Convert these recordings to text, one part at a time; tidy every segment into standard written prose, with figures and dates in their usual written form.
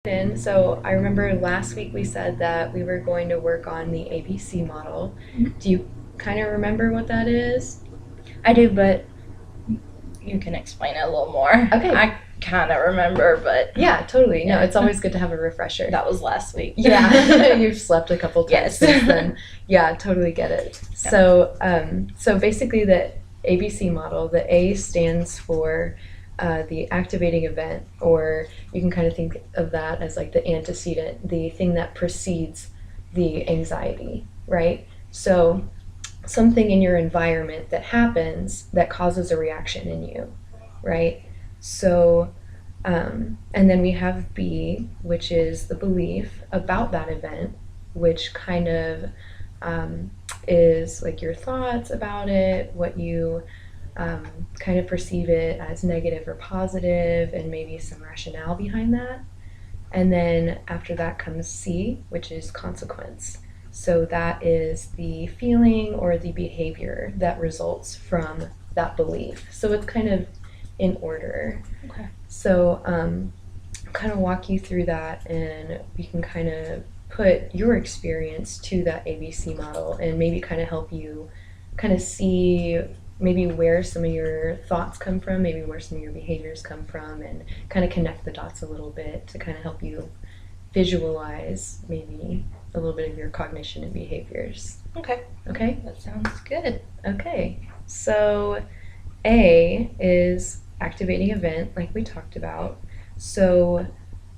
So I remember last week we said that we were going to work on the ABC model. Do you kind of remember what that is? I do, but you can explain it a little more. Okay. I kind of remember, but Yeah, totally. No, Yeah. it's always good to have a refresher. that was last week. Yeah, you've slept a couple times Yes. since then. Yeah, totally get it. So basically, the ABC model, the A stands for the activating event, or you can kind of think of that as like the antecedent, the thing that precedes the anxiety, right? So something in your environment that happens that causes a reaction in you, right? So and then we have B, which is the belief about that event, which kind of is like your thoughts about it, what you kind of perceive it as negative or positive, and maybe some rationale behind that. And then after that comes C, which is consequence. So that is the feeling or the behavior that results from that belief. So it's kind of in order. Okay. So kind of walk you through that, and we can kind of put your experience to that ABC model and maybe kind of help you kind of see maybe where some of your thoughts come from, maybe where some of your behaviors come from, and kind of connect the dots a little bit to kind of help you visualize maybe a little bit of your cognition and behaviors. Okay. Okay? That sounds good. Okay. So A is activating event, like we talked about. So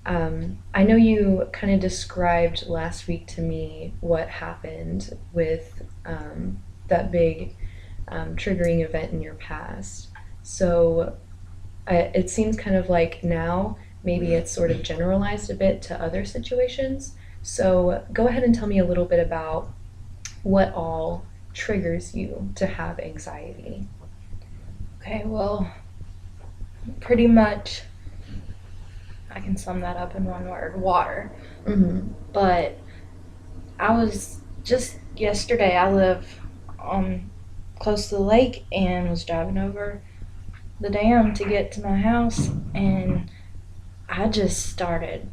I know you kind of described last week to me what happened with that big triggering event in your past. So it seems kind of like now maybe it's sort of generalized a bit to other situations. So go ahead and tell me a little bit about what all triggers you to have anxiety. Okay, well, pretty much I can sum that up in one word: water. Mm-hmm. But I was just yesterday, I live close to the lake and was driving over the dam to get to my house, and I just started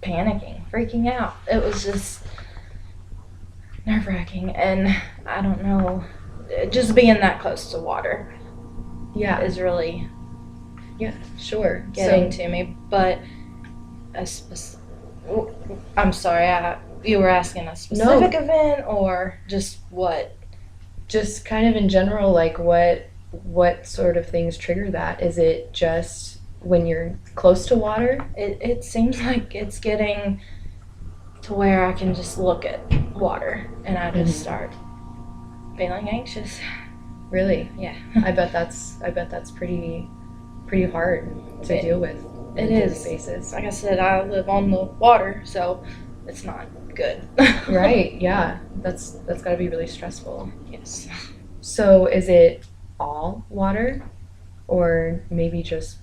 panicking, freaking out. It was just nerve-wracking, and I don't know, just being that close to water Yeah. is really Yeah, sure. getting So, to me. But I'm sorry, you were asking a specific event or just what? just kind of in general, like what sort of things trigger that? Is it just when you're close to water? It seems like it's getting to where I can just look at water and I just start feeling anxious. Really? Yeah. I bet that's pretty hard to deal with on It a daily is. basis. Like I said, I live on the water, so it's not good. Right, yeah. That's got to be really stressful. Yes. So, is it all water or maybe just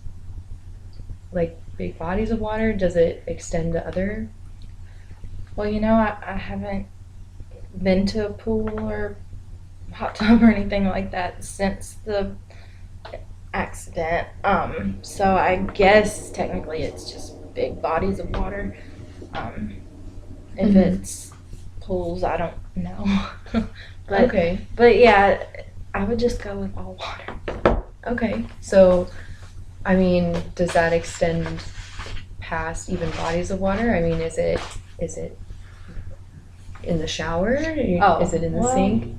like big bodies of water? Does it extend to other? Well, I haven't been to a pool or hot tub or anything like that since the accident. So I guess technically it's just big bodies of water. If Mhm. it's pools, I don't know. but Okay. but yeah, I would just go with all water. Okay. So, I mean, does that extend past even bodies of water? I mean, is it in the shower? Is it in the well, sink?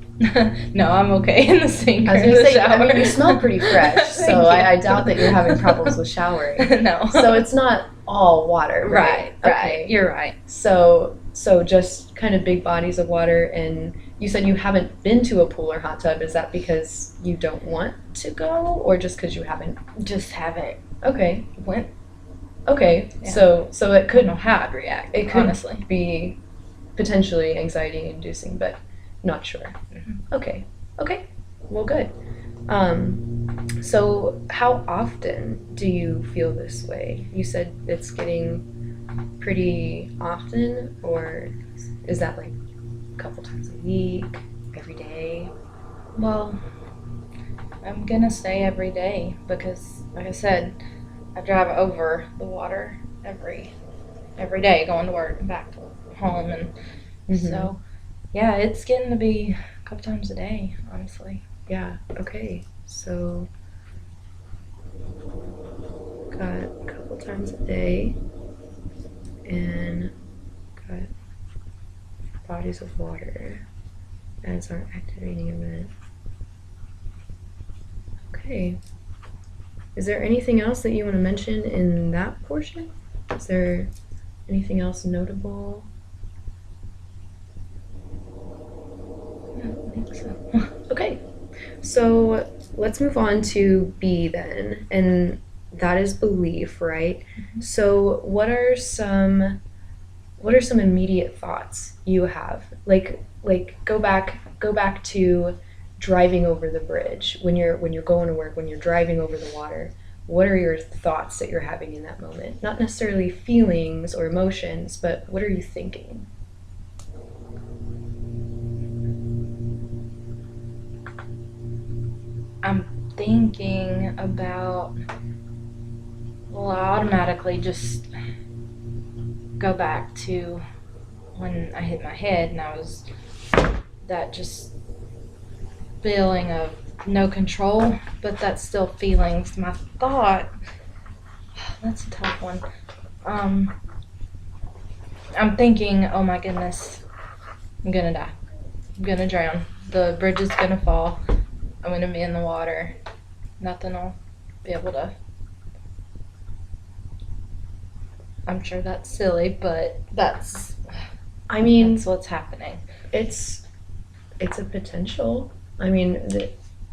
No, I'm okay in the sink I was or in gonna the say, I shower. mean, you smell pretty fresh, Thank so you. I doubt that you're having problems with showering. No. So it's not all water, right? Right. You're right. So just kind of big bodies of water, and you said you haven't been to a pool or hot tub. Is that because you don't want to go, or just because you haven't? Just haven't Okay. went. Okay. Yeah. So it I don't could know how I'd react. it could honestly. be potentially anxiety inducing, but not sure. Mhm. Okay. Okay. Well, good. So how often do you feel this way? You said it's getting pretty often, or is that like a couple times a week, every day? Well, I'm gonna say every day because, like I said, I drive over the water every day, going to work and back to home, and so yeah, it's getting to be a couple times a day, honestly. Yeah, okay. So, got a couple times a day and got bodies of water as our activating event. Okay. Is there anything else that you want to mention in that portion? Is there anything else notable? I don't think so. Okay. So let's move on to B then, and that is belief, right? Mm-hmm. So what are some immediate thoughts you have? Like go back to driving over the bridge when you're going to work, when you're driving over the water. What are your thoughts that you're having in that moment? Not necessarily feelings or emotions, but what are you thinking? I'm thinking about, well, I automatically just go back to when I hit my head, and I was that just feeling of no control, but that's still feelings. My thought, that's a tough one. I'm thinking, oh my goodness, I'm gonna die. I'm gonna drown. The bridge is gonna fall. I'm gonna be in the water. Nothing will be able to. I'm sure that's silly, but that's what's happening. It's a potential.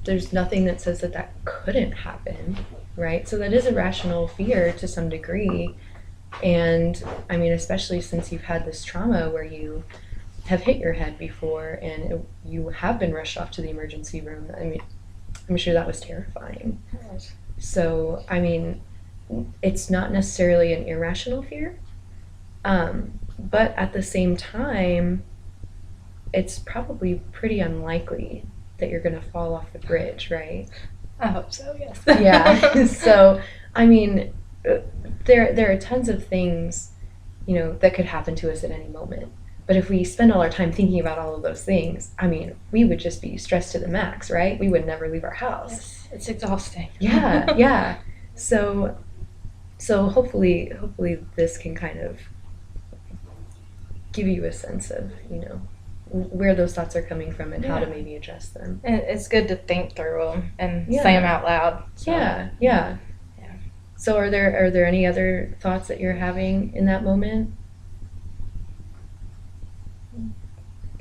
There's nothing that says that couldn't happen, right? So that is a rational fear to some degree. And especially since you've had this trauma where you have hit your head before and you have been rushed off to the emergency room. I'm sure that was terrifying. Yes. So, it's not necessarily an irrational fear, but at the same time, it's probably pretty unlikely that you're going to fall off the bridge, right? I hope so, yes. Yeah. So, there are tons of things, that could happen to us at any moment. But if we spend all our time thinking about all of those things, we would just be stressed to the max, right? We would never leave our house. Yes, it's exhausting. Yeah, yeah. So hopefully this can kind of give you a sense of, where those thoughts are coming from and how to maybe address them. And it's good to think through them and Yeah. say them out loud. So. Yeah. So are there any other thoughts that you're having in that moment?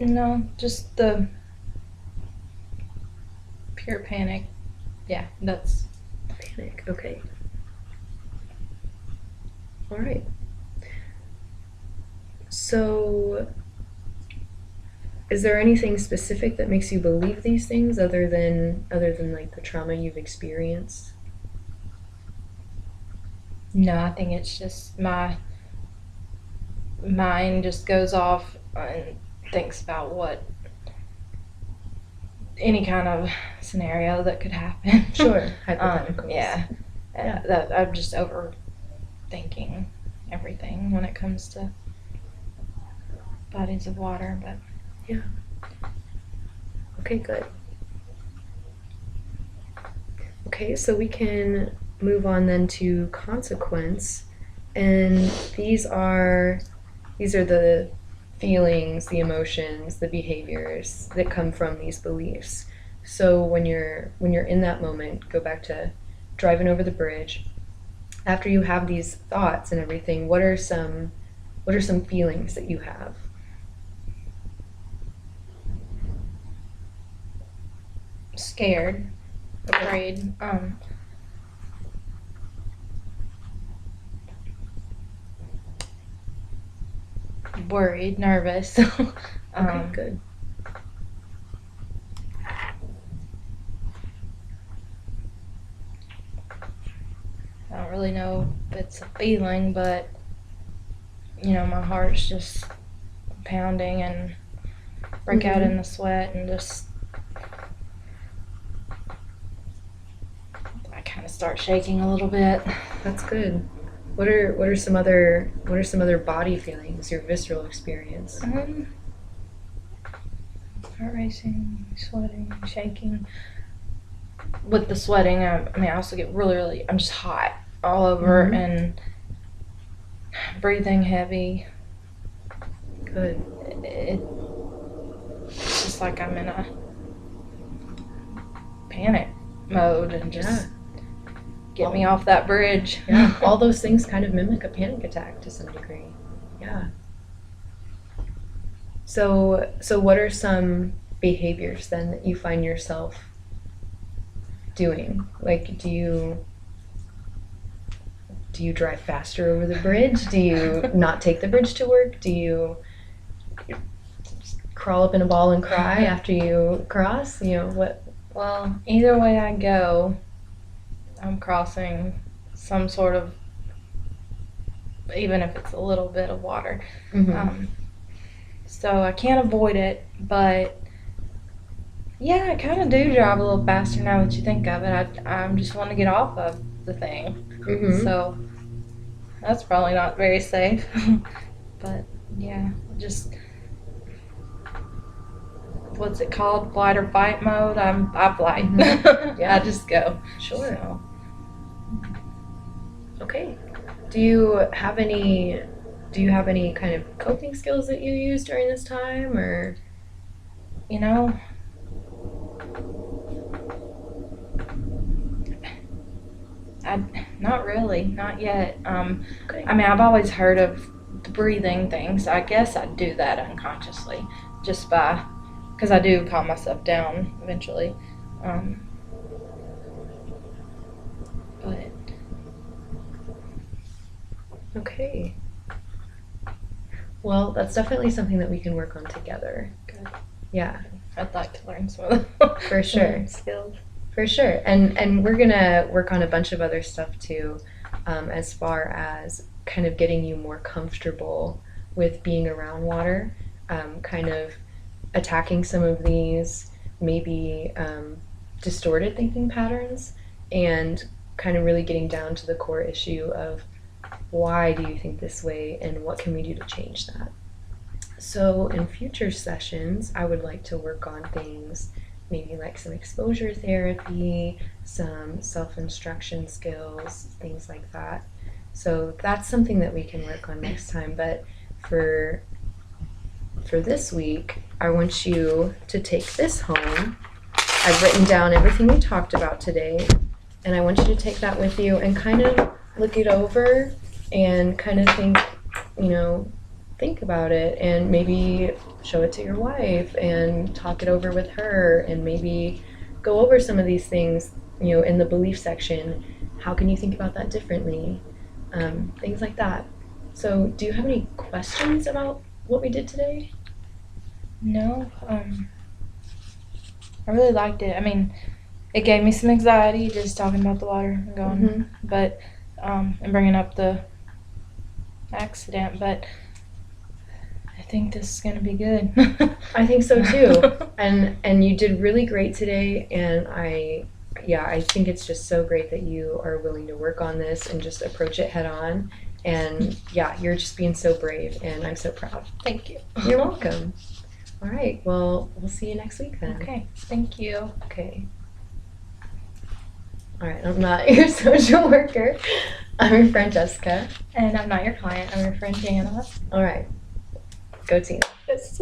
No, just the pure panic. Yeah, that's panic. Okay. All right. So, is there anything specific that makes you believe these things other than like the trauma you've experienced? no. I think it's just my mind just goes off and thinks about what any kind of scenario that could happen. Sure, hypotheticals. Yeah. Yeah. That I'm just overthinking everything when it comes to bodies of water, but Yeah. Okay, good. Okay, so we can move on then to consequence, and these are the feelings, the emotions, the behaviors that come from these beliefs. So when you're in that moment, go back to driving over the bridge. After you have these thoughts and everything, what are some feelings that you have? scared, afraid, worried, nervous. Okay, good. I don't really know if it's a feeling, but my heart's just pounding and break out in the sweat and just start shaking a little bit. That's good. What are some other body feelings, your visceral experience? Heart racing, sweating, shaking. With the sweating, I also get really, I'm just hot all over and breathing heavy. Good. It's just like I'm in a panic mode and just get me off that bridge. Yeah, all those things kind of mimic a panic attack to some degree. Yeah. So what are some behaviors then that you find yourself doing? Like, do you drive faster over the bridge? Do you not take the bridge to work? Do you crawl up in a ball and cry after you cross? What? Well, either way I go, I'm crossing some sort of, even if it's a little bit of water. So I can't avoid it, but yeah, I kind of do drive a little faster now that you think of it. I'm just wanting to get off of the thing. So that's probably not very safe. But yeah, just, what's it called? Flight or fight mode? I fly. Yeah. I just go. Sure. So. Okay. Do you have any kind of coping skills that you use during this time, or? Not really, not yet. Okay. I mean, I've always heard of the breathing things. I guess I do that unconsciously, just because I do calm myself down eventually. But Okay. Well, that's definitely something that we can work on together. Good. Yeah. I'd like to learn some of the For sure. skills. For sure. And we're gonna work on a bunch of other stuff too, as far as kind of getting you more comfortable with being around water, kind of attacking some of these maybe distorted thinking patterns, and kind of really getting down to the core issue of why do you think this way and what can we do to change that. So in future sessions, I would like to work on things maybe like some exposure therapy, some self-instruction skills, things like that. So that's something that we can work on next time. But for this week, I want you to take this home. I've written down everything we talked about today, and I want you to take that with you and kind of look it over and kind of think about it, and maybe show it to your wife and talk it over with her, and maybe go over some of these things, in the belief section. How can you think about that differently? Things like that. So do you have any questions about what we did today? No. I really liked it. I mean, it gave me some anxiety just talking about the water and going, but and bringing up the accident, but I think this is going to be good. I think so too. And you did really great today, and I think it's just so great that you are willing to work on this and just approach it head on. And you're just being so brave, and I'm so proud. Thank you. You're welcome. All right, well, we'll see you next week then. Okay, thank you. Okay. All right, I'm not your social worker. I'm your friend Jessica. And I'm not your client, I'm your friend Jana. All right. Go team. Yes.